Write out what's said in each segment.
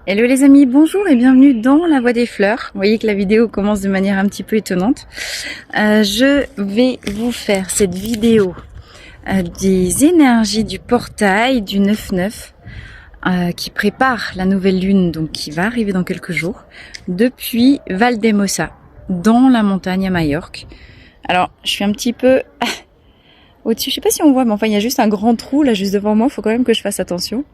Hello les amis, bonjour et bienvenue dans la Voie des Fleurs. Vous voyez que la vidéo commence de manière un petit peu étonnante. Je vais vous faire cette vidéo des énergies du portail du 9-9 qui prépare la nouvelle lune, donc qui va arriver dans quelques jours, depuis Valdemosa, dans la montagne à Majorque. Alors, je suis un petit peu au-dessus, je sais pas si on voit, mais enfin il y a juste un grand trou là juste devant moi, il faut quand même que je fasse attention.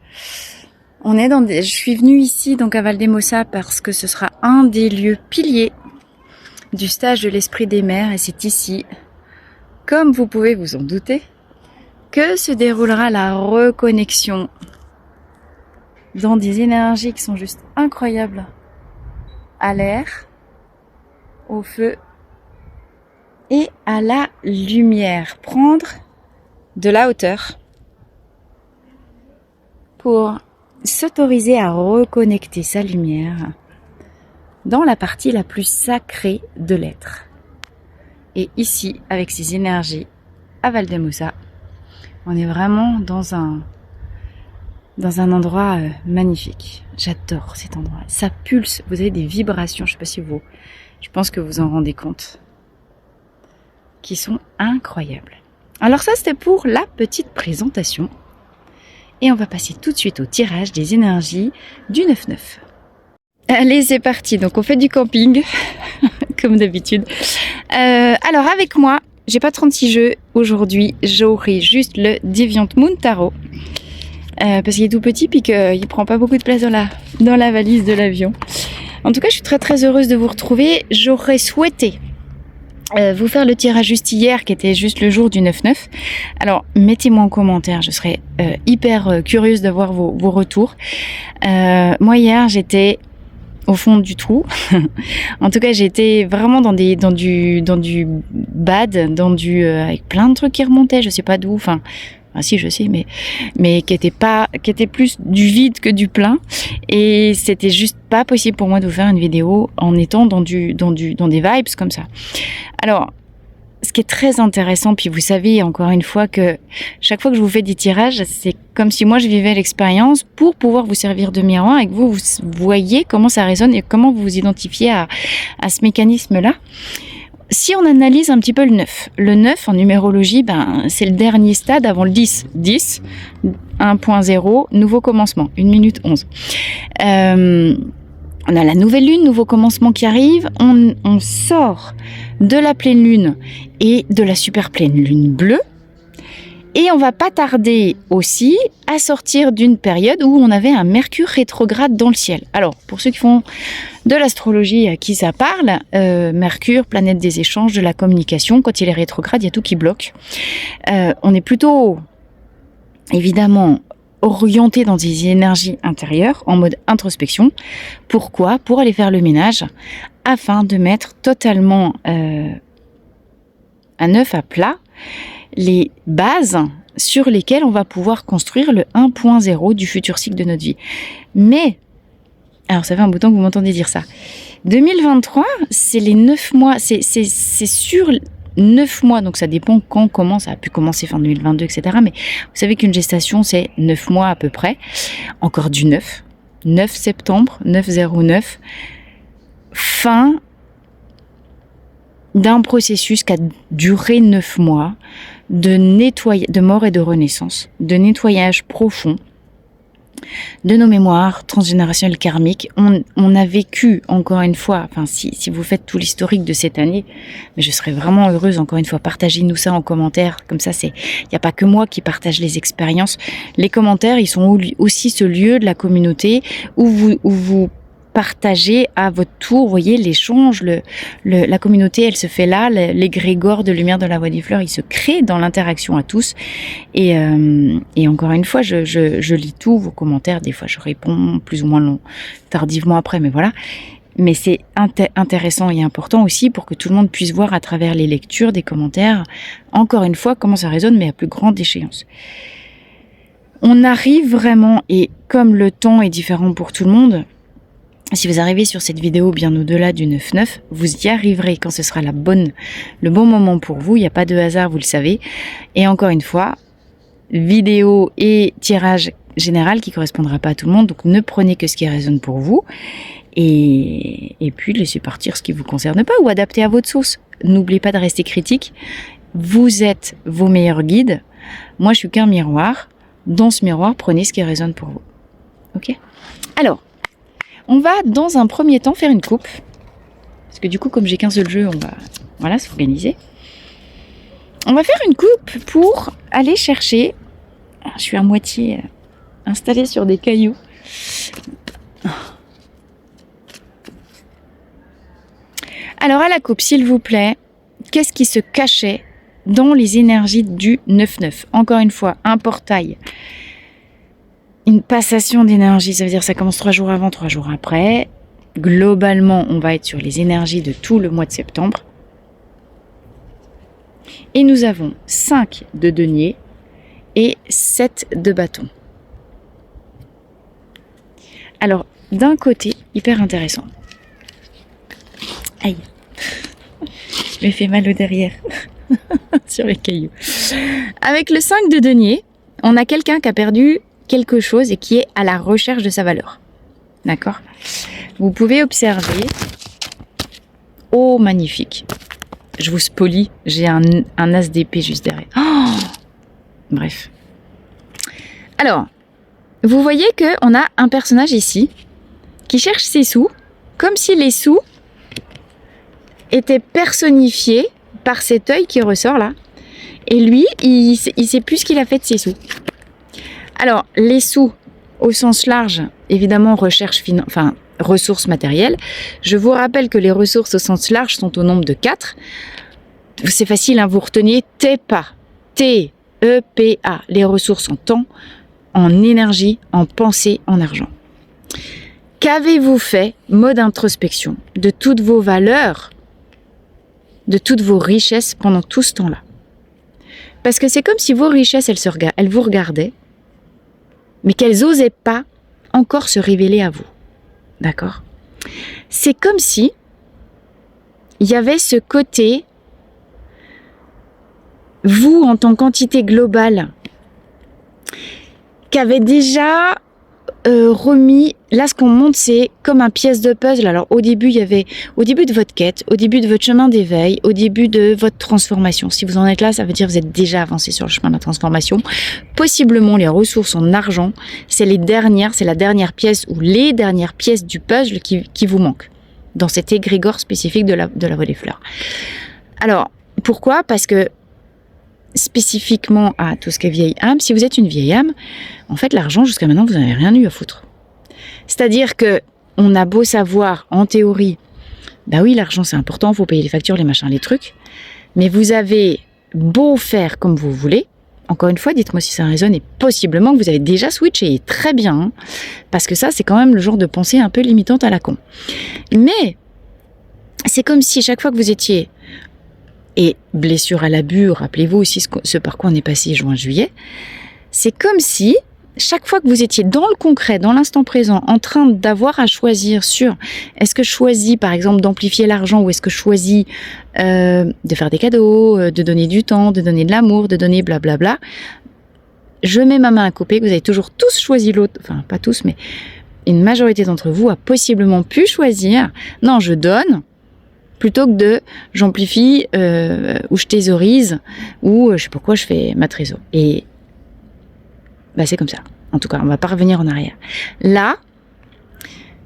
Je suis venue ici donc à Valdemosa parce que ce sera un des lieux piliers du stage de l'esprit des mers et c'est ici, comme vous pouvez vous en douter, que se déroulera la reconnexion dans des énergies qui sont juste incroyables, à l'air, au feu et à la lumière. Prendre de la hauteur pour s'autoriser à reconnecter sa lumière dans la partie la plus sacrée de l'être. Et ici, avec ces énergies, à Valdemosa, on est vraiment dans un endroit magnifique. J'adore cet endroit. Ça pulse, vous avez des vibrations, je pense que vous en rendez compte, qui sont incroyables. Alors ça, c'était pour la petite présentation. Et on va passer tout de suite au tirage des énergies du 9-9. Allez, c'est parti. Donc, on fait du camping, comme d'habitude. Alors, avec moi, j'ai pas 36 jeux. Aujourd'hui, j'aurai juste le Deviant Moon Tarot. Parce qu'il est tout petit, puis qu'il prend pas beaucoup de place dans la valise de l'avion. En tout cas, je suis très très heureuse de vous retrouver. J'aurais souhaité vous faire le tirage juste hier, qui était juste le jour du 9-9. Alors, mettez-moi en commentaire, je serais hyper curieuse d'avoir vos retours. Moi, hier, j'étais au fond du trou. En tout cas, j'étais vraiment dans du bad, avec plein de trucs qui remontaient, je sais pas d'où, si je sais, mais qui était plus du vide que du plein, et c'était juste pas possible pour moi de vous faire une vidéo en étant dans des vibes comme ça. Alors, ce qui est très intéressant, puis vous savez encore une fois que chaque fois que je vous fais des tirages, c'est comme si moi je vivais l'expérience pour pouvoir vous servir de miroir et que vous voyez comment ça résonne et comment vous vous identifiez à ce mécanisme-là. Si on analyse un petit peu le 9 en numérologie, c'est le dernier stade avant le 10. 10, 1.0, nouveau commencement, 1 minute 11. On a la nouvelle lune, nouveau commencement qui arrive. On sort de la pleine lune et de la super pleine lune bleue. Et on va pas tarder aussi à sortir d'une période où on avait un Mercure rétrograde dans le ciel. Alors, pour ceux qui font de l'astrologie à qui ça parle, Mercure, planète des échanges, de la communication, quand il est rétrograde, il y a tout qui bloque. On est plutôt, évidemment, orienté dans des énergies intérieures, en mode introspection. Pourquoi ? Pour aller faire le ménage, afin de mettre totalement à neuf, à plat, les bases sur lesquelles on va pouvoir construire le 1.0 du futur cycle de notre vie. Mais, alors ça fait un bout de temps que vous m'entendez dire ça, 2023, c'est les 9 mois, c'est sur 9 mois, donc ça dépend comment ça a pu commencer fin 2022, etc. Mais vous savez qu'une gestation, c'est 9 mois à peu près, encore du 9 septembre, 9/09, fin d'un processus qui a duré 9 mois de mort et de renaissance, de nettoyage profond de nos mémoires transgénérationnelles karmiques. On a vécu, encore une fois, si vous faites tout l'historique de cette année, mais je serais vraiment heureuse, encore une fois, partagez-nous ça en commentaire, comme ça il n'y a pas que moi qui partage les expériences. Les commentaires, ils sont aussi ce lieu de la communauté où vous partagez à votre tour, vous voyez, l'échange, la communauté, elle se fait là, l'égrégore de lumière de la Voie des Fleurs, il se crée dans l'interaction à tous. Et encore une fois, je lis tous vos commentaires, des fois je réponds plus ou moins tardivement après, mais voilà. Mais c'est intéressant et important aussi pour que tout le monde puisse voir à travers les lectures des commentaires, encore une fois, comment ça résonne, mais à plus grande échéance. On arrive vraiment, et comme le temps est différent pour tout le monde, si vous arrivez sur cette vidéo bien au-delà du 9-9, vous y arriverez quand ce sera le bon moment pour vous. Il n'y a pas de hasard, vous le savez. Et encore une fois, vidéo et tirage général qui ne correspondra pas à tout le monde. Donc, ne prenez que ce qui résonne pour vous. Et puis, laissez partir ce qui ne vous concerne pas ou adaptez à votre source. N'oubliez pas de rester critique. Vous êtes vos meilleurs guides. Moi, je suis qu'un miroir. Dans ce miroir, prenez ce qui résonne pour vous. Ok ? Alors, on va dans un premier temps faire une coupe. Parce que du coup, comme j'ai qu'un seul jeu, on va s'organiser. On va faire une coupe pour aller chercher. Je suis à moitié installée sur des cailloux. Alors à la coupe, s'il vous plaît, qu'est-ce qui se cachait dans les énergies du 9-9 ? Encore une fois, un portail, une passation d'énergie, ça veut dire que ça commence 3 jours avant, 3 jours après. Globalement, on va être sur les énergies de tout le mois de septembre. Et nous avons 5 de denier et 7 de bâton. Alors, d'un côté, hyper intéressant. Aïe, je me fais mal au derrière sur les cailloux. Avec le 5 de denier, on a quelqu'un qui a perdu quelque chose et qui est à la recherche de sa valeur. D'accord ? Vous pouvez observer. Oh, magnifique. Je vous spolie, j'ai un as d'épée juste derrière. Oh, bref. Alors, vous voyez qu'on a un personnage ici qui cherche ses sous, comme si les sous étaient personnifiés par cet œil qui ressort là. Et lui, il sait plus ce qu'il a fait de ses sous. Alors, les sous, au sens large, évidemment, ressources matérielles. Je vous rappelle que les ressources au sens large sont au nombre de 4. C'est facile, hein, vous retenez TEPA. T-E-P-A. Les ressources en temps, en énergie, en pensée, en argent. Qu'avez-vous fait, mode introspection, de toutes vos valeurs, de toutes vos richesses pendant tout ce temps-là ? Parce que c'est comme si vos richesses, elles vous regardaient, mais qu'elles n'osaient pas encore se révéler à vous. D'accord ? C'est comme si il y avait ce côté, vous en tant qu'entité globale, qui avait déjà remis, là ce qu'on montre c'est comme un pièce de puzzle. Alors au début de votre quête, au début de votre chemin d'éveil, au début de votre transformation. Si vous en êtes là, ça veut dire que vous êtes déjà avancé sur le chemin de la transformation. Possiblement les ressources en argent, c'est la dernière pièce ou les dernières pièces du puzzle qui vous manquent dans cet égrégore spécifique de la voie des fleurs. Alors pourquoi ? Parce que spécifiquement à tout ce qui est vieille âme, si vous êtes une vieille âme, en fait l'argent jusqu'à maintenant vous n'avez rien eu à foutre. C'est-à-dire que on a beau savoir en théorie, bah oui l'argent c'est important, faut payer les factures, les machins, les trucs, mais vous avez beau faire comme vous voulez, encore une fois dites-moi si ça résonne et possiblement que vous avez déjà switché, et très bien, hein, parce que ça c'est quand même le genre de pensée un peu limitante à la con. Mais c'est comme si chaque fois que vous étiez et blessure à l'abus, rappelez-vous aussi ce par quoi on est passé juin-juillet, c'est comme si chaque fois que vous étiez dans le concret, dans l'instant présent, en train d'avoir à choisir sur est-ce que je choisis par exemple d'amplifier l'argent ou est-ce que je choisis de faire des cadeaux, de donner du temps, de donner de l'amour, de donner blablabla, je mets ma main à couper que vous avez toujours tous choisi l'autre, enfin pas tous mais une majorité d'entre vous a possiblement pu choisir non je donne plutôt que de j'amplifie ou je thésaurise ou je sais pas quoi je fais ma trésor. Et bah c'est comme ça. En tout cas, on va pas revenir en arrière. Là,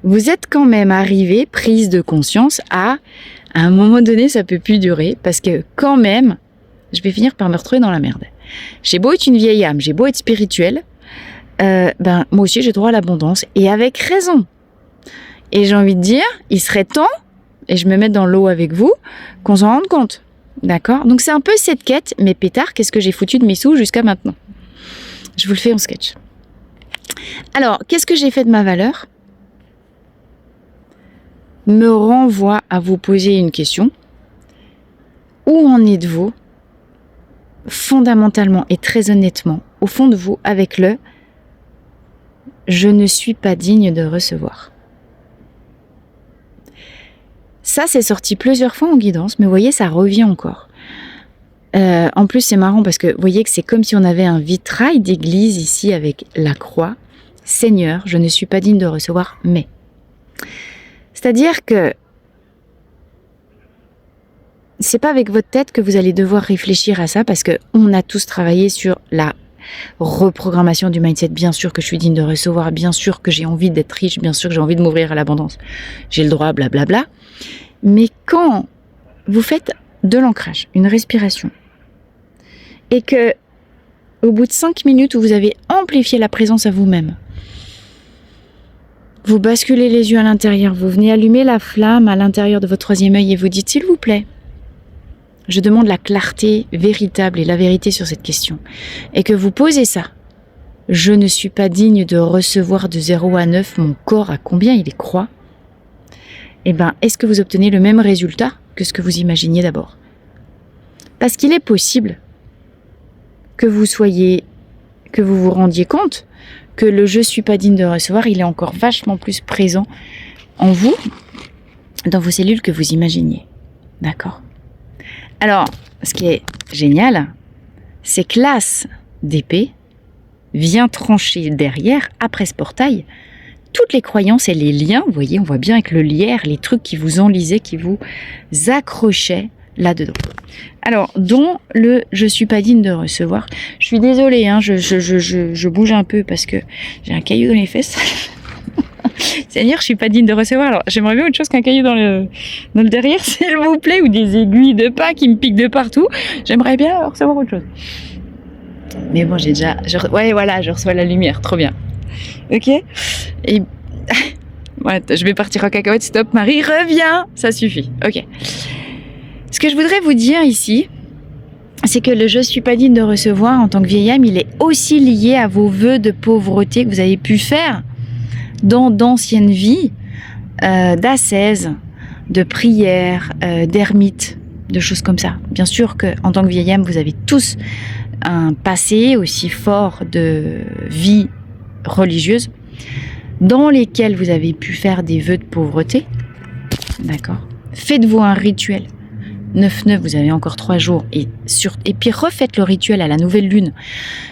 vous êtes quand même arrivé, prise de conscience à un moment donné, ça peut plus durer parce que quand même, je vais finir par me retrouver dans la merde. J'ai beau être une vieille âme, j'ai beau être spirituelle, moi aussi j'ai droit à l'abondance et avec raison. Et j'ai envie de dire, il serait temps et je me mets dans l'eau avec vous, qu'on s'en rende compte. D'accord ? Donc c'est un peu cette quête, mais pétard, qu'est-ce que j'ai foutu de mes sous jusqu'à maintenant ? Je vous le fais en sketch. Alors, qu'est-ce que j'ai fait de ma valeur ? Me renvoie à vous poser une question. Où en êtes-vous, fondamentalement et très honnêtement, au fond de vous, avec le « je ne suis pas digne de recevoir ». Ça, c'est sorti plusieurs fois en guidance, mais vous voyez, ça revient encore. En plus, c'est marrant parce que vous voyez que c'est comme si on avait un vitrail d'église ici avec la croix. Seigneur, je ne suis pas digne de recevoir, mais. C'est-à-dire que c'est pas avec votre tête que vous allez devoir réfléchir à ça parce que on a tous travaillé sur la reprogrammation du mindset. Bien sûr que je suis digne de recevoir, bien sûr que j'ai envie d'être riche, bien sûr que j'ai envie de m'ouvrir à l'abondance. J'ai le droit, blablabla. Mais quand vous faites de l'ancrage, une respiration, et que au bout de 5 minutes où vous avez amplifié la présence à vous-même, vous basculez les yeux à l'intérieur, vous venez allumer la flamme à l'intérieur de votre troisième œil et vous dites, s'il vous plaît, je demande la clarté véritable et la vérité sur cette question. Et que vous posez ça. Je ne suis pas digne de recevoir de 0 à 9 mon corps à combien il est croix. Eh bien, est-ce que vous obtenez le même résultat que ce que vous imaginiez d'abord? Parce qu'il est possible que vous vous rendiez compte que le je suis pas digne de recevoir, il est encore vachement plus présent en vous, dans vos cellules que vous imaginiez. D'accord? Alors, ce qui est génial, c'est que l'as d'épée vient trancher derrière, après ce portail, toutes les croyances et les liens. Vous voyez, on voit bien avec le lierre, les trucs qui vous enlisaient, qui vous accrochaient là-dedans. Alors, dont le « je suis pas digne de recevoir ». Je suis désolée, hein, je bouge un peu parce que j'ai un caillou dans les fesses. C'est-à-dire, je suis pas digne de recevoir. Alors, j'aimerais bien autre chose qu'un caillou dans le derrière, s'il vous plaît, ou des aiguilles de pas qui me piquent de partout. J'aimerais bien recevoir autre chose. Mais bon, ouais, voilà, je reçois la lumière, trop bien. Ok. Et ouais, je vais partir en cacahuète. Stop, Marie, reviens. Ça suffit. Ok. Ce que je voudrais vous dire ici, c'est que le je suis pas digne de recevoir en tant que vieille âme, il est aussi lié à vos vœux de pauvreté que vous avez pu faire dans d'anciennes vies, d'ascèse, de prière, d'ermite, de choses comme ça. Bien sûr qu'en tant que vieille âme, vous avez tous un passé aussi fort de vie religieuse dans lesquels vous avez pu faire des vœux de pauvreté. D'accord ? Faites-vous un rituel. 9-9, vous avez encore 3 jours. Et puis refaites le rituel à la nouvelle lune.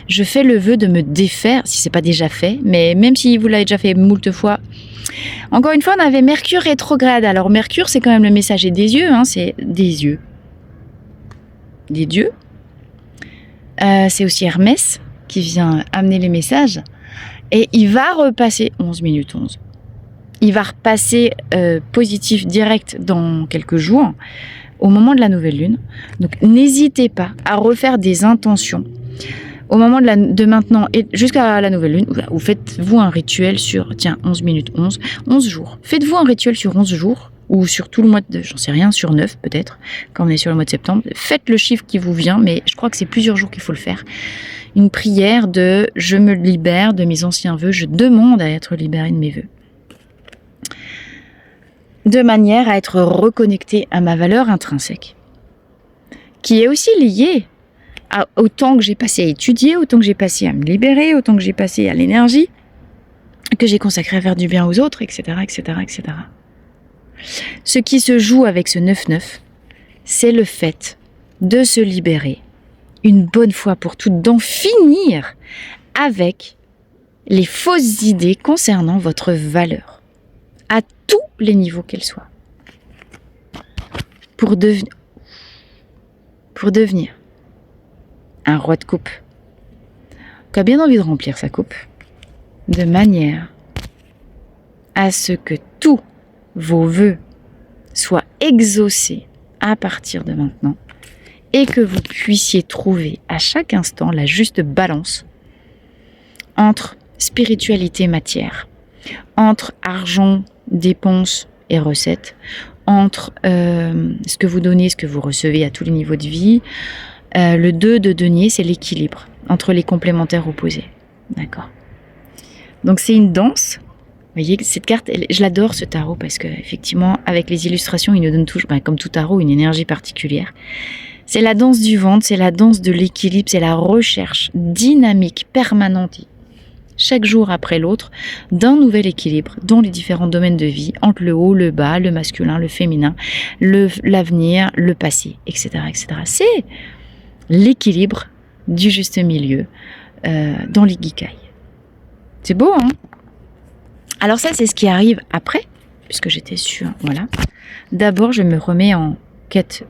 Je fais le vœu de me défaire, si c'est pas déjà fait, mais même si vous l'avez déjà fait moult fois. Encore une fois, on avait Mercure rétrograde. Alors Mercure, c'est quand même le messager des yeux, hein, c'est des yeux. Des dieux. C'est aussi Hermès qui vient amener les messages. Et il va repasser 11 minutes 11. Il va repasser positif direct dans quelques jours, au moment de la nouvelle lune. Donc n'hésitez pas à refaire des intentions au moment de maintenant et jusqu'à la nouvelle lune. Vous faites-vous un rituel sur, 11 minutes 11 jours. Faites-vous un rituel sur 11 jours ou sur tout le mois de, j'en sais rien, sur 9 peut-être, quand on est sur le mois de septembre. Faites le chiffre qui vous vient, mais je crois que c'est plusieurs jours qu'il faut le faire. Une prière de « je me libère de mes anciens vœux, je demande à être libéré de mes vœux ». De manière à être reconnecté à ma valeur intrinsèque, qui est aussi liée au temps que j'ai passé à étudier, au temps que j'ai passé à me libérer, au temps que j'ai passé à l'énergie que j'ai consacré à faire du bien aux autres, etc., etc., etc. Ce qui se joue avec ce 9-9, c'est le fait de se libérer une bonne fois pour toutes, d'en finir avec les fausses idées concernant votre valeur, à tous les niveaux qu'elles soient, pour devenir un roi de coupe qui a bien envie de remplir sa coupe, de manière à ce que tous vos vœux soient exaucés à partir de maintenant et que vous puissiez trouver à chaque instant la juste balance entre spiritualité et matière, entre argent, dépenses et recettes, entre ce que vous donnez, ce que vous recevez à tous les niveaux de vie. Le 2 de denier, c'est l'équilibre entre les complémentaires opposés. D'accord ? Donc c'est une danse. Vous voyez, cette carte, je l'adore ce tarot parce que effectivement, avec les illustrations, il nous donne toujours, comme tout tarot, une énergie particulière. C'est la danse du ventre, c'est la danse de l'équilibre, c'est la recherche dynamique, permanente, chaque jour après l'autre, d'un nouvel équilibre dans les différents domaines de vie, entre le haut, le bas, le masculin, le féminin, l'avenir, le passé, etc., etc. l'équilibre du juste milieu dans l'ikigai. C'est beau, hein? Alors ça, c'est ce qui arrive après, puisque j'étais sûre, voilà. D'abord, je me remets en quête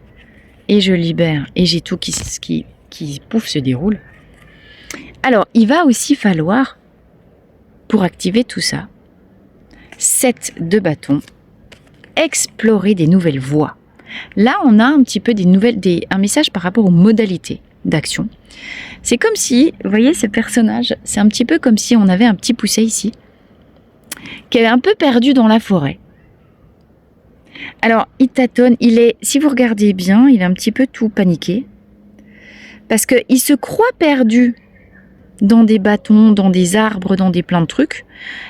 et je libère et j'ai tout qui pouf se déroule. Alors, il va aussi falloir, pour activer tout ça, 7 de bâton, explorer des nouvelles voies. Là, on a un petit peu un message par rapport aux modalités d'action. C'est comme si, vous voyez, ce personnage, c'est un petit peu comme si on avait un petit pousset ici, qui est un peu perdu dans la forêt. Alors, il tâtonne, si vous regardez bien, il est un petit peu tout paniqué, parce qu'il se croit perdu dans des bâtons, dans des arbres, dans plein de trucs.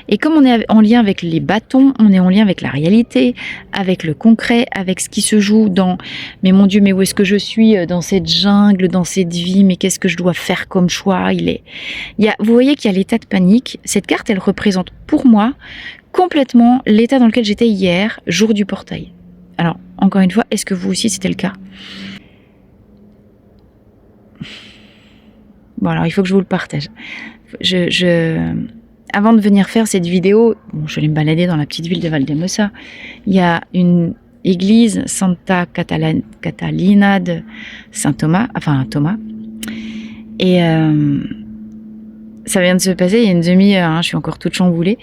Et comme on est en lien avec les bâtons, on est en lien avec la réalité, avec le concret, avec ce qui se joue dans « mais mon Dieu, mais où est-ce que je suis dans cette jungle, dans cette vie, mais qu'est-ce que je dois faire comme choix ?» Vous voyez qu'il y a l'état de panique. Cette carte, elle représente pour moi complètement l'état dans lequel j'étais hier, jour du portail. Alors, encore une fois, est-ce que vous aussi c'était le cas ? Bon, alors il faut que je vous le partage. Avant de venir faire cette vidéo, je vais me balader dans la petite ville de Valdemosa. Il y a une église, Santa Catalina de Saint Thomas, Thomas. Et ça vient de se passer il y a une demi-heure, je suis encore toute chamboulée.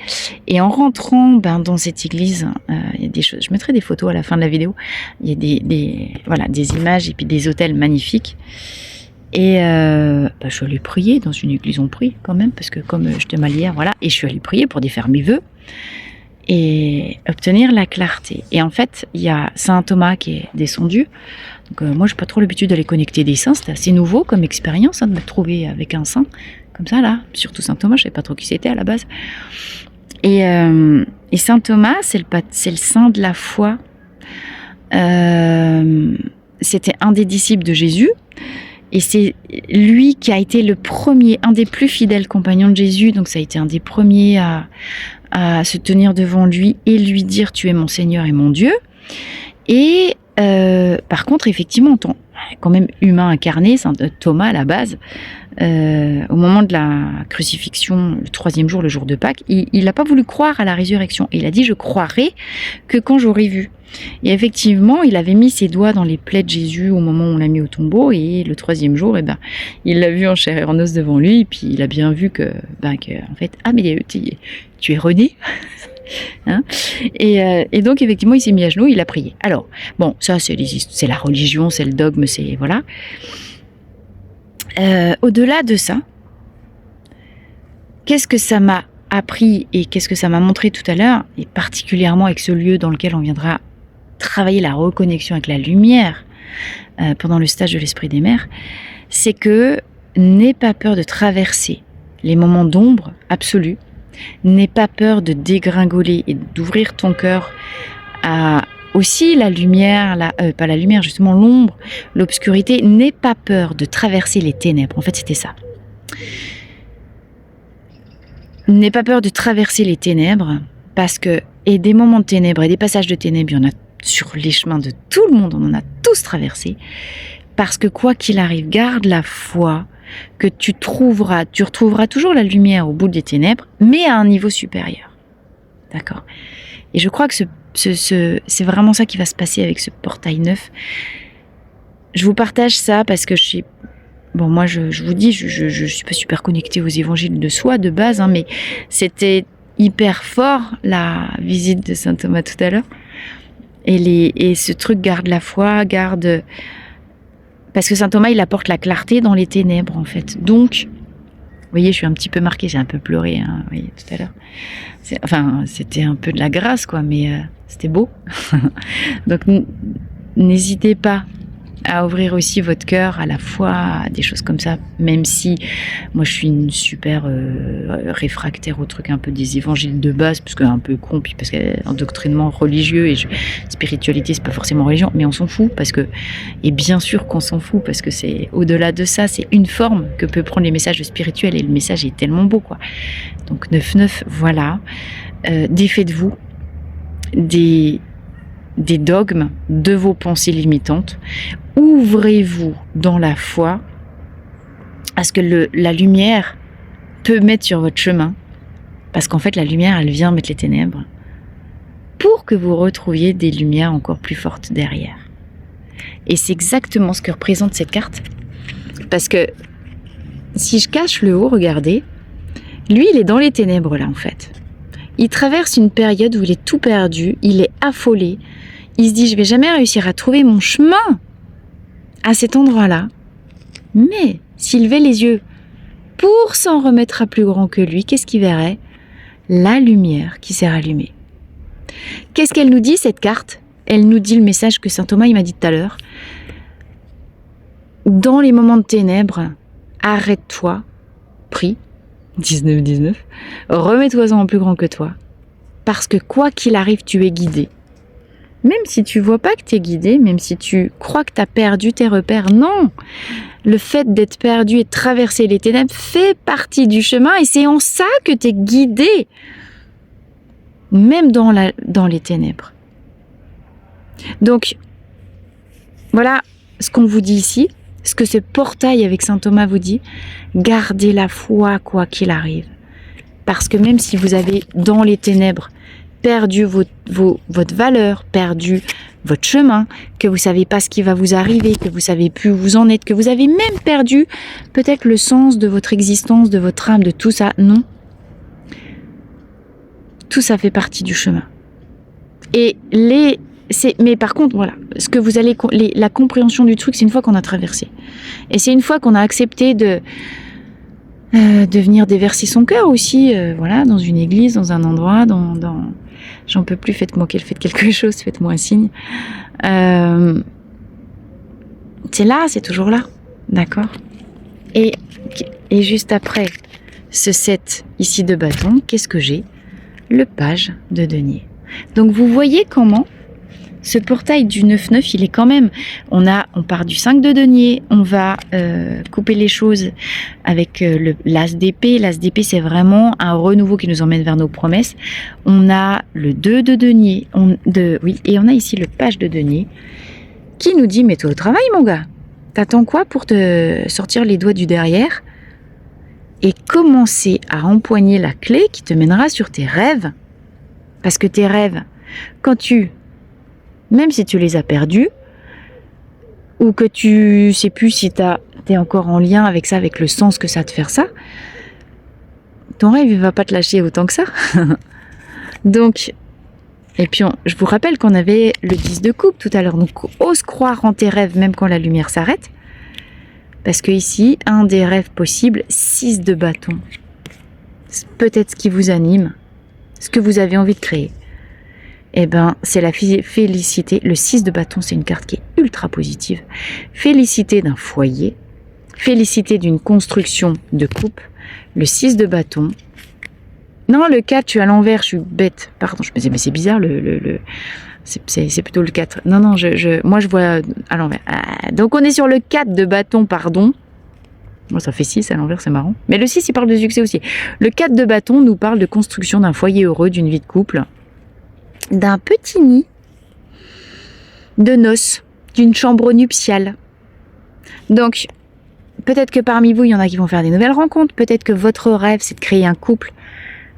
Et en rentrant dans cette église, il y a des choses. Je mettrai des photos à la fin de la vidéo. Il y a des images et puis des hôtels magnifiques. Et je suis allée prier dans une église, on prie quand même, parce que comme j'étais mal hier, voilà, et je suis allée prier pour défaire mes vœux et obtenir la clarté. Et en fait, il y a Saint Thomas qui est descendu. Donc moi, j'ai pas trop l'habitude d'aller connecter des saints, c'était assez nouveau comme expérience de me trouver avec un saint comme ça là. Surtout Saint Thomas, je savais pas trop qui c'était à la base. Et Saint Thomas, c'est le saint de la foi. C'était un des disciples de Jésus. Et c'est lui qui a été le premier, un des plus fidèles compagnons de Jésus. Donc ça a été un des premiers à se tenir devant lui et lui dire « Tu es mon Seigneur et mon Dieu ». Et par contre, effectivement, en tant quand même humain incarné, Saint Thomas à la base, au moment de la crucifixion, le 3e jour, le jour de Pâques, il n'a pas voulu croire à la résurrection. Et il a dit « Je croirai que quand j'aurai vu ». Et effectivement, il avait mis ses doigts dans les plaies de Jésus au moment où on l'a mis au tombeau, et le 3e jour, il l'a vu en chair et en os devant lui, et puis il a bien vu que en fait, ah mais tu es rené. Hein, et donc effectivement, il s'est mis à genoux, il a prié. Alors, bon, ça c'est la religion, c'est le dogme, c'est voilà. Au-delà de ça, qu'est-ce que ça m'a appris et qu'est-ce que ça m'a montré tout à l'heure, et particulièrement avec ce lieu dans lequel on viendra travailler la reconnexion avec la lumière pendant le stage de l'Esprit des Mers, c'est que n'aie pas peur de traverser les moments d'ombre absolue, n'aie pas peur de dégringoler et d'ouvrir ton cœur à aussi la lumière, pas la lumière, justement l'ombre, l'obscurité. N'aie pas peur de traverser les ténèbres. En fait, c'était ça. N'aie pas peur de traverser les ténèbres, parce que, et des moments de ténèbres et des passages de ténèbres, il y en a sur les chemins de tout le monde, on en a tous traversé, parce que quoi qu'il arrive, garde la foi que tu retrouveras toujours la lumière au bout des ténèbres, mais à un niveau supérieur. D'accord ? Et je crois que c'est vraiment ça qui va se passer avec ce portail neuf. Je vous partage ça parce que moi je vous dis, je suis pas super connectée aux évangiles de soi de base, mais c'était hyper fort la visite de Saint Thomas tout à l'heure. Et ce truc garde la foi, parce que Saint Thomas il apporte la clarté dans les ténèbres en fait. Donc, vous voyez, je suis un petit peu marquée, j'ai un peu pleuré, vous voyez, tout à l'heure. C'était un peu de la grâce quoi, mais c'était beau. Donc n'hésitez pas à ouvrir aussi votre cœur à la foi, à des choses comme ça, même si moi je suis une super réfractaire au truc un peu des évangiles de base, parce que un peu con, puis parce qu'endoctrinement religieux et spiritualité c'est pas forcément religion, mais on s'en fout et bien sûr qu'on s'en fout parce que c'est au-delà de ça, c'est une forme que peut prendre les messages spirituels et le message est tellement beau quoi. Donc 9-9, voilà, défaites-vous des dogmes, de vos pensées limitantes. Ouvrez-vous dans la foi à ce que la lumière peut mettre sur votre chemin. Parce qu'en fait, la lumière, elle vient mettre les ténèbres pour que vous retrouviez des lumières encore plus fortes derrière. Et c'est exactement ce que représente cette carte. Parce que si je cache le haut, regardez, lui, il est dans les ténèbres là, en fait. Il traverse une période où il est tout perdu, il est affolé. Il se dit, je vais jamais réussir à trouver mon chemin à cet endroit-là. Mais s'il levait les yeux pour s'en remettre à plus grand que lui, qu'est-ce qu'il verrait? La lumière qui s'est rallumée. Qu'est-ce qu'elle nous dit, cette carte? Elle nous dit le message que saint Thomas il m'a dit tout à l'heure. Dans les moments de ténèbres, arrête-toi, prie, 19-19, remets-toi en plus grand que toi, parce que quoi qu'il arrive, tu es guidé. Même si tu vois pas que tu es guidé, même si tu crois que tu as perdu tes repères, non! Le fait d'être perdu et de traverser les ténèbres fait partie du chemin et c'est en ça que tu es guidé, même dans les ténèbres. Donc, voilà ce qu'on vous dit ici, ce que ce portail avec saint Thomas vous dit, gardez la foi quoi qu'il arrive. Parce que même si vous avez dans les ténèbres perdu votre valeur, perdu votre chemin, que vous savez pas ce qui va vous arriver, que vous savez plus où vous en êtes, que vous avez même perdu peut-être le sens de votre existence, de votre âme, de tout ça, non. Tout ça fait partie du chemin. Et mais par contre, voilà, ce que vous allez, la compréhension du truc, c'est une fois qu'on a traversé. Et c'est une fois qu'on a accepté de venir déverser son cœur aussi, voilà, dans une église, dans un endroit, j'en peux plus, faites quelque chose, faites-moi un signe. C'est là, c'est toujours là, d'accord? Et juste après ce 7 ici de bâton, qu'est-ce que j'ai? Le page de denier. Donc vous voyez comment ce portail du 9-9, il est quand même, on part du 5 de denier, on va couper les choses avec l'as d'épée. L'as d'épée, c'est vraiment un renouveau qui nous emmène vers nos promesses. On a le 2 de denier, et on a ici le page de denier qui nous dit, mets-toi au travail mon gars, t'attends quoi pour te sortir les doigts du derrière et commencer à empoigner la clé qui te mènera sur tes rêves. Parce que tes rêves, même si tu les as perdus, ou que tu sais plus si t'es encore en lien avec ça, avec le sens que ça te fait ça, ton rêve, il va pas te lâcher autant que ça. Donc, et puis je vous rappelle qu'on avait le 10 de coupe tout à l'heure, donc ose croire en tes rêves même quand la lumière s'arrête, parce que ici, un des rêves possibles, 6 de bâton. C'est peut-être ce qui vous anime, ce que vous avez envie de créer. Eh ben, c'est la félicité. Le 6 de bâton, c'est une carte qui est ultra positive. Félicité d'un foyer, félicité d'une construction de couple. Le 6 de bâton. Non, le 4, je suis à l'envers, je suis bête. Pardon, je me disais, mais c'est bizarre, c'est plutôt le 4. Non, moi je vois à l'envers. Donc on est sur le 4 de bâton, pardon. Moi, ça fait 6 à l'envers, c'est marrant. Mais le 6, il parle de succès aussi. Le 4 de bâton nous parle de construction d'un foyer heureux, d'une vie de couple, d'un petit nid de noces, d'une chambre nuptiale. Donc, peut-être que parmi vous, il y en a qui vont faire des nouvelles rencontres. Peut-être que votre rêve, c'est de créer un couple.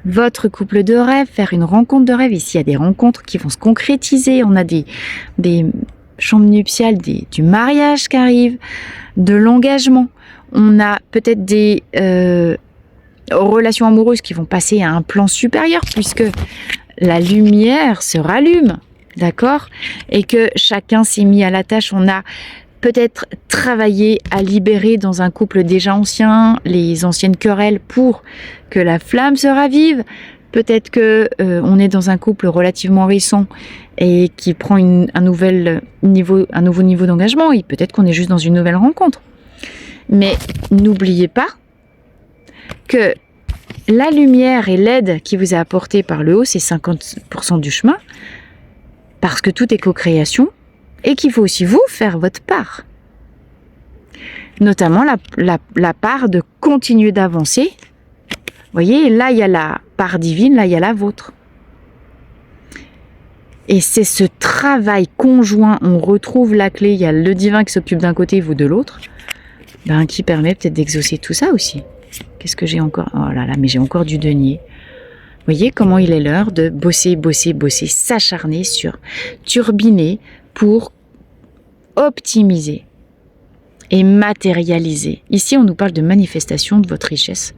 Votre couple de rêve, faire une rencontre de rêve. Ici, il y a des rencontres qui vont se concrétiser. On a des chambres nuptiales, du mariage qui arrive, de l'engagement. On a peut-être des relations amoureuses qui vont passer à un plan supérieur puisque la lumière se rallume, d'accord? Et que chacun s'est mis à la tâche. On a peut-être travaillé à libérer dans un couple déjà ancien les anciennes querelles pour que la flamme se ravive. Peut-être que on est dans un couple relativement récent et qui prend un nouveau niveau d'engagement. Et peut-être qu'on est juste dans une nouvelle rencontre. Mais n'oubliez pas que la lumière et l'aide qui vous est apportée par le haut, c'est 50% du chemin, parce que tout est co-création, et qu'il faut aussi vous faire votre part. Notamment la part de continuer d'avancer. Vous voyez, là il y a la part divine, là il y a la vôtre. Et c'est ce travail conjoint, on retrouve la clé, il y a le divin qui s'occupe d'un côté, vous de l'autre. qui permet peut-être d'exaucer tout ça aussi. Qu'est-ce que j'ai encore? Oh là là, mais j'ai encore du denier. Vous voyez comment il est l'heure de bosser, s'acharner sur turbiner pour optimiser et matérialiser. Ici, on nous parle de manifestation de votre richesse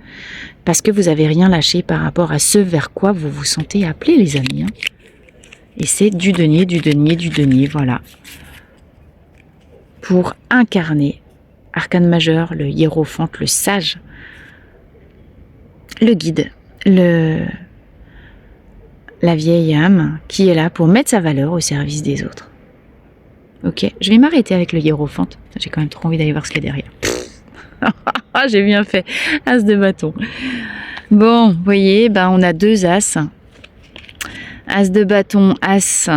parce que vous n'avez rien lâché par rapport à ce vers quoi vous vous sentez appelé, les amis. Et c'est du denier, voilà. Pour incarner arcane majeur, le hiérophante, le sage, le guide, la vieille âme qui est là pour mettre sa valeur au service des autres. Ok, je vais m'arrêter avec le hiérophante. J'ai quand même trop envie d'aller voir ce qu'il y a derrière. J'ai bien fait. As de bâton. Bon, vous voyez, on a 2 as. As de bâton, as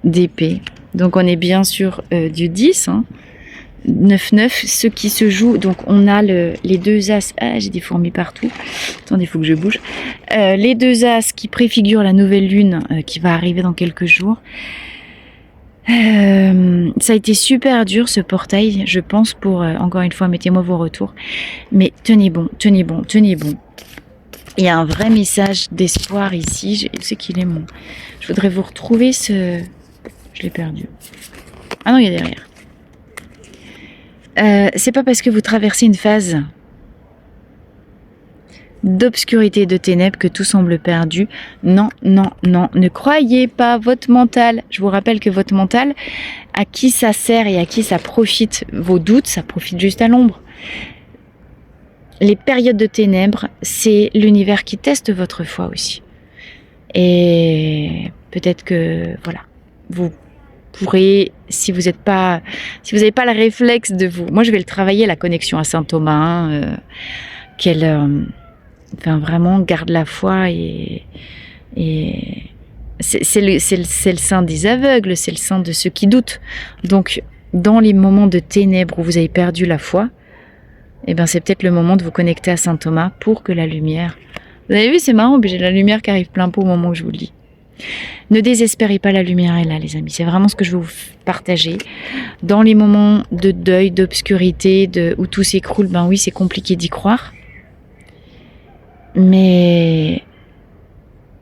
d'épée. Donc on est bien sûr du 10. 9-9, ce qui se joue, donc on a les 2 as, j'ai des fourmis partout, attendez, il faut que je bouge, les 2 as qui préfigurent la nouvelle lune qui va arriver dans quelques jours. Ça a été super dur ce portail, je pense, pour, encore une fois, mettez-moi vos retours, mais tenez bon. Il y a un vrai message d'espoir ici, je sais qu'il est mon... Je voudrais vous retrouver ce... Je l'ai perdu. Ah non, il y a derrière. C'est pas parce que vous traversez une phase d'obscurité et de ténèbres que tout semble perdu. Non, ne croyez pas votre mental. Je vous rappelle que votre mental, à qui ça sert et à qui ça profite, vos doutes, ça profite juste à l'ombre. Les périodes de ténèbres, c'est l'univers qui teste votre foi aussi. Et peut-être que, voilà, vous pourrez, si vous n'avez pas le réflexe de vous, moi je vais le travailler, la connexion à Saint Thomas, vraiment garde la foi et c'est le saint des aveugles, c'est le saint de ceux qui doutent. Donc dans les moments de ténèbres où vous avez perdu la foi, c'est peut-être le moment de vous connecter à Saint Thomas pour que la lumière, vous avez vu, c'est marrant, j'ai la lumière qui arrive plein pot au moment où je vous le dis. Ne désespérez pas, la lumière est là, les amis. C'est vraiment ce que je veux vous partager. Dans les moments de deuil, d'obscurité, où tout s'écroule, oui, c'est compliqué d'y croire. Mais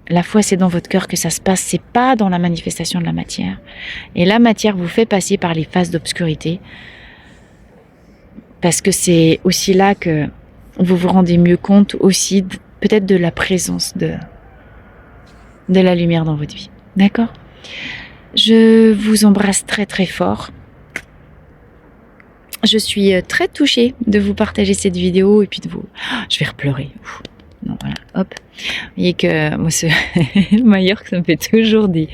la foi, c'est dans votre cœur que ça se passe. C'est pas dans la manifestation de la matière. Et la matière vous fait passer par les phases d'obscurité. Parce que c'est aussi là que vous vous rendez mieux compte aussi, peut-être de la présence de la lumière dans votre vie. D'accord? Je vous embrasse très très fort. Je suis très touchée de vous partager cette vidéo et puis de vous... Je vais repleurer. Non, voilà, hop. Vous voyez que moi, ce Majorque, ça me fait toujours des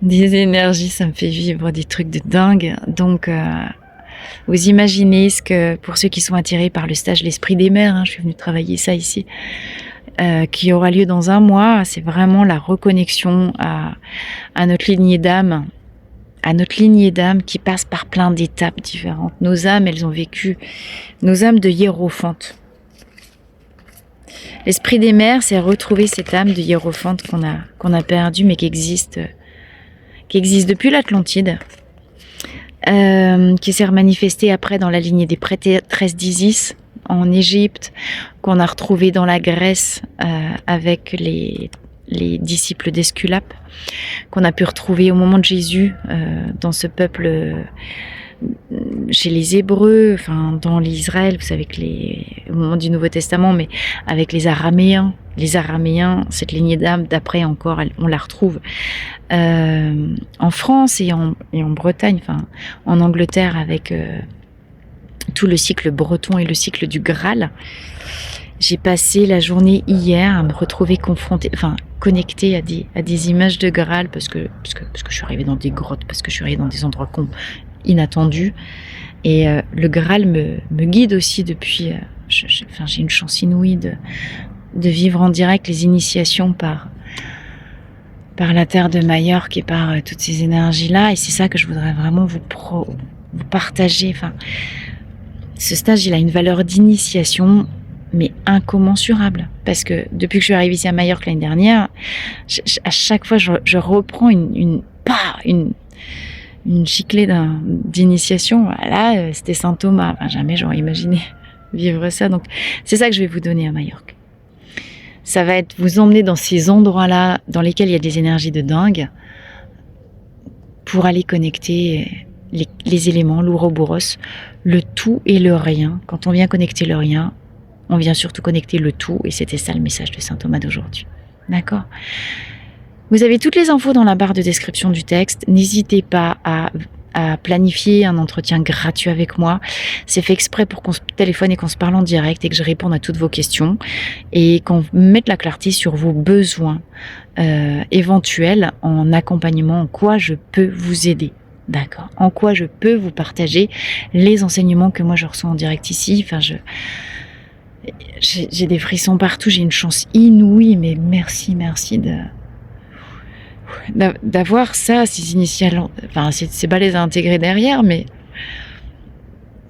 énergies, ça me fait vivre des trucs de dingue. Donc, vous imaginez ce que, pour ceux qui sont attirés par le stage L'Esprit des Mers, je suis venue travailler ça ici, qui aura lieu dans 1 mois, c'est vraiment la reconnexion à notre lignée d'âme, qui passe par plein d'étapes différentes. Nos âmes, elles ont vécu, nos âmes de hiérophante. L'Esprit des Mers, c'est retrouver cette âme de hiérophante qu'on a perdue, mais qui existe depuis l'Atlantide, qui s'est manifestée après dans la lignée des prêtresses d'Isis, en Égypte, qu'on a retrouvé dans la Grèce avec les disciples d'Esculape, qu'on a pu retrouver au moment de Jésus dans ce peuple, chez les Hébreux, dans l'Israël, vous savez au moment du Nouveau Testament, mais avec les Araméens. Les Araméens, cette lignée d'âme, d'après encore, on la retrouve en France et en Bretagne, en Angleterre, avec tout le cycle breton et le cycle du Graal. J'ai passé la journée hier à me retrouver connectée à des images de Graal parce que je suis arrivée dans des grottes, parce que je suis arrivée dans des endroits inattendus. Et le Graal me guide aussi depuis... j'ai une chance inouïe de vivre en direct les initiations par la terre de Majorque et par toutes ces énergies-là. Et c'est ça que je voudrais vraiment vous partager. Ce stage, il a une valeur d'initiation, mais incommensurable. Parce que depuis que je suis arrivée ici à Majorque l'année dernière, à chaque fois, je reprends une une giclée d'initiation. Voilà, c'était Saint Thomas. Enfin, jamais j'aurais imaginé vivre ça. Donc, c'est ça que je vais vous donner à Majorque. Ça va être vous emmener dans ces endroits-là dans lesquels il y a des énergies de dingue pour aller connecter les éléments, l'ouroboros, le tout et le rien. Quand on vient connecter le rien, on vient surtout connecter le tout, et c'était ça le message de Saint Thomas d'aujourd'hui. D'accord ? Vous avez toutes les infos dans la barre de description du texte. N'hésitez pas à planifier un entretien gratuit avec moi. C'est fait exprès pour qu'on se téléphone et qu'on se parle en direct et que je réponde à toutes vos questions et qu'on mette la clarté sur vos besoins éventuels en accompagnement, en quoi je peux vous aider. D'accord ? En quoi je peux vous partager les enseignements que moi je reçois en direct ici. Enfin, j'ai des frissons partout, j'ai une chance inouïe, mais merci d'avoir ça, ces initiales, enfin c'est balèze à intégrer derrière, mais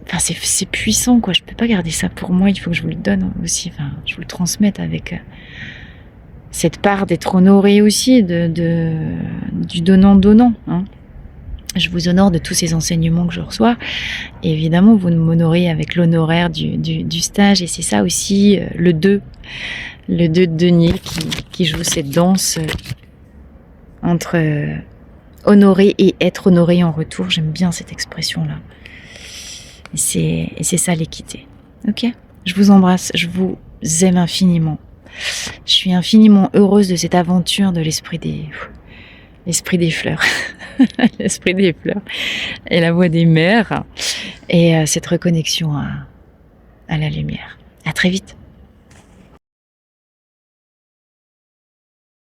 enfin c'est puissant quoi. Je peux pas garder ça pour moi, il faut que je vous le donne aussi, enfin je vous le transmette avec cette part d'être honoré aussi du donnant, hein. Je vous honore de tous ces enseignements que je reçois. Et évidemment, vous m'honorez avec l'honoraire du stage. Et c'est ça aussi, le 2 de denier qui joue cette danse entre honorer et être honoré en retour. J'aime bien cette expression-là. Et c'est ça l'équité. Ok ? Je vous embrasse, je vous aime infiniment. Je suis infiniment heureuse de cette aventure de l'esprit des fleurs. L'esprit des fleurs. Et la voix des mers. Et cette reconnexion à la lumière. À très vite.